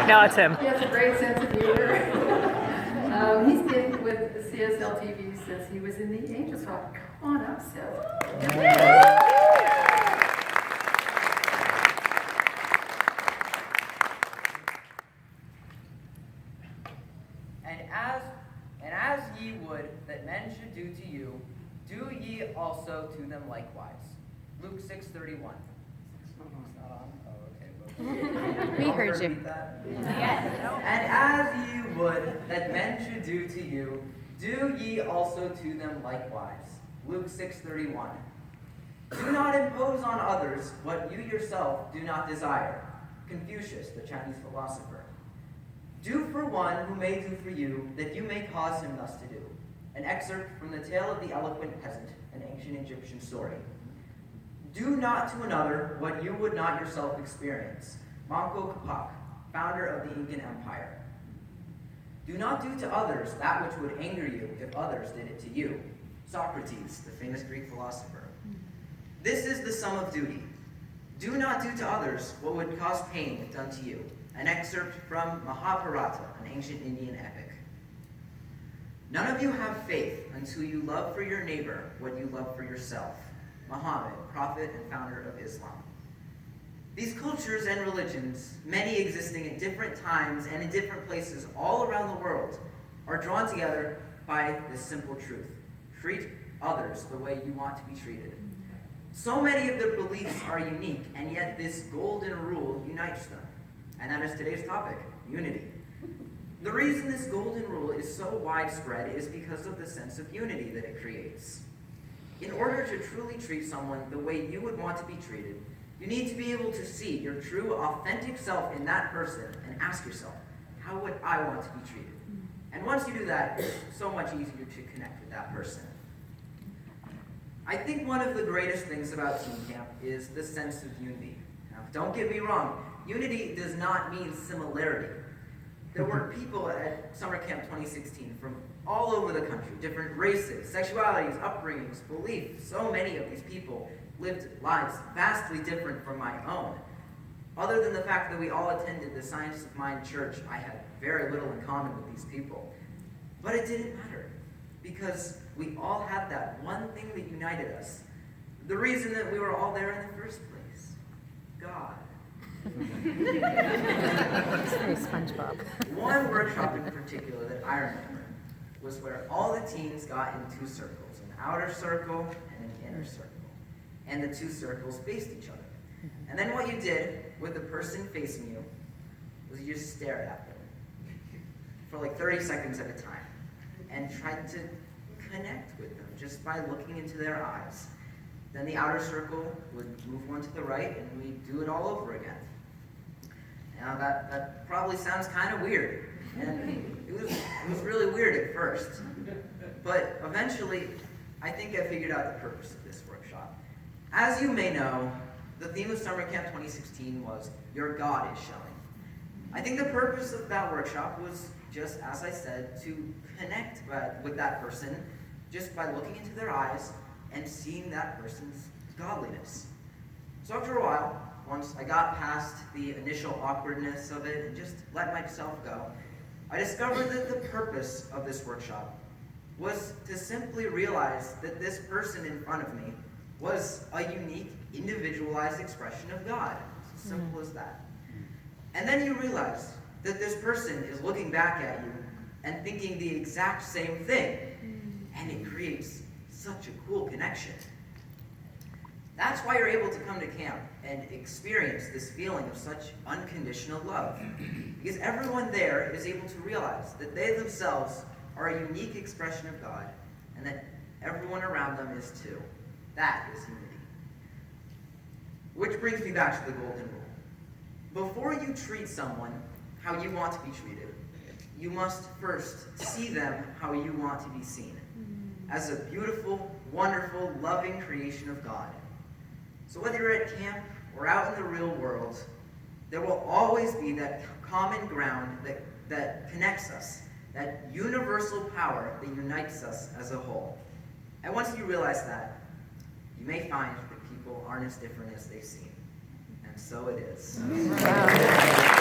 No, it's him. He has a great sense of humor. He's been with CSLTV since he was in the Angels Rock. Come on up, Seth. And as ye would that men should do to you, do ye also to them likewise. Luke 6:31. It's not on? Oh, okay. We heard you. And as ye would that men should do to you, do ye also to them likewise. Luke 6:31. Do not impose on others what you yourself do not desire. Confucius, the Chinese philosopher. Do for one who may do for you, that you may cause him thus to do. An excerpt from the tale of the eloquent peasant, an ancient Egyptian story. Do not to another what you would not yourself experience. Manco Capac, founder of the Incan Empire. Do not do to others that which would anger you if others did it to you. Socrates, the famous Greek philosopher. This is the sum of duty. Do not do to others what would cause pain if done to you. An excerpt from Mahabharata, an ancient Indian epic. None of you have faith until you love for your neighbor what you love for yourself. Muhammad, prophet and founder of Islam. These cultures and religions, many existing at different times and in different places all around the world, are drawn together by this simple truth. Treat others the way you want to be treated. So many of their beliefs are unique, and yet this golden rule unites them. And that is today's topic, unity. The reason this golden rule is so widespread is because of the sense of unity that it creates. In order to truly treat someone the way you would want to be treated, you need to be able to see your true, authentic self in that person and ask yourself, how would I want to be treated? And once you do that, it's so much easier to connect with that person. I think one of the greatest things about Teen Camp is the sense of unity. Now, don't get me wrong, unity does not mean similarity. There were people at Summer Camp 2016 from all over the country, different races, sexualities, upbringings, beliefs. So many of these people lived lives vastly different from my own. Other than the fact that we all attended the Science of Mind church, I had very little in common with these people. But it didn't matter, because we all had that one thing that united us. The reason that we were all there in the first place. God. It's very SpongeBob. One workshop in particular that I remember was where all the teens got in two circles, an outer circle and an inner circle. And the two circles faced each other. And then what you did with the person facing you was you just stared at them for like 30 seconds at a time and tried to connect with them just by looking into their eyes. Then the outer circle would move one to the right and we'd do it all over again. Now that probably sounds kind of weird, and it was really weird at first, but eventually I think I figured out the purpose of this workshop. As you may know, the theme of Summer Camp 2016 was Your God is Showing. I think the purpose of that workshop was just, as I said, to connect with that person just by looking into their eyes and seeing that person's godliness. So after a while, once I got past the initial awkwardness of it and just let myself go, I discovered that the purpose of this workshop was to simply realize that this person in front of me was a unique, individualized expression of God. It's as simple as that. And then you realize that this person is looking back at you and thinking the exact same thing. And it creates such a cool connection. That's why you're able to come to camp and experience this feeling of such unconditional love. Because everyone there is able to realize that they themselves are a unique expression of God, and that everyone around them is too. That is unity. Which brings me back to the golden rule. Before you treat someone how you want to be treated, you must first see them how you want to be seen, as a beautiful, wonderful, loving creation of God. So whether you're at camp or out in the real world, there will always be that common ground that connects us, that universal power that unites us as a whole. And once you realize that, you may find that people aren't as different as they seem. And so it is. Wow.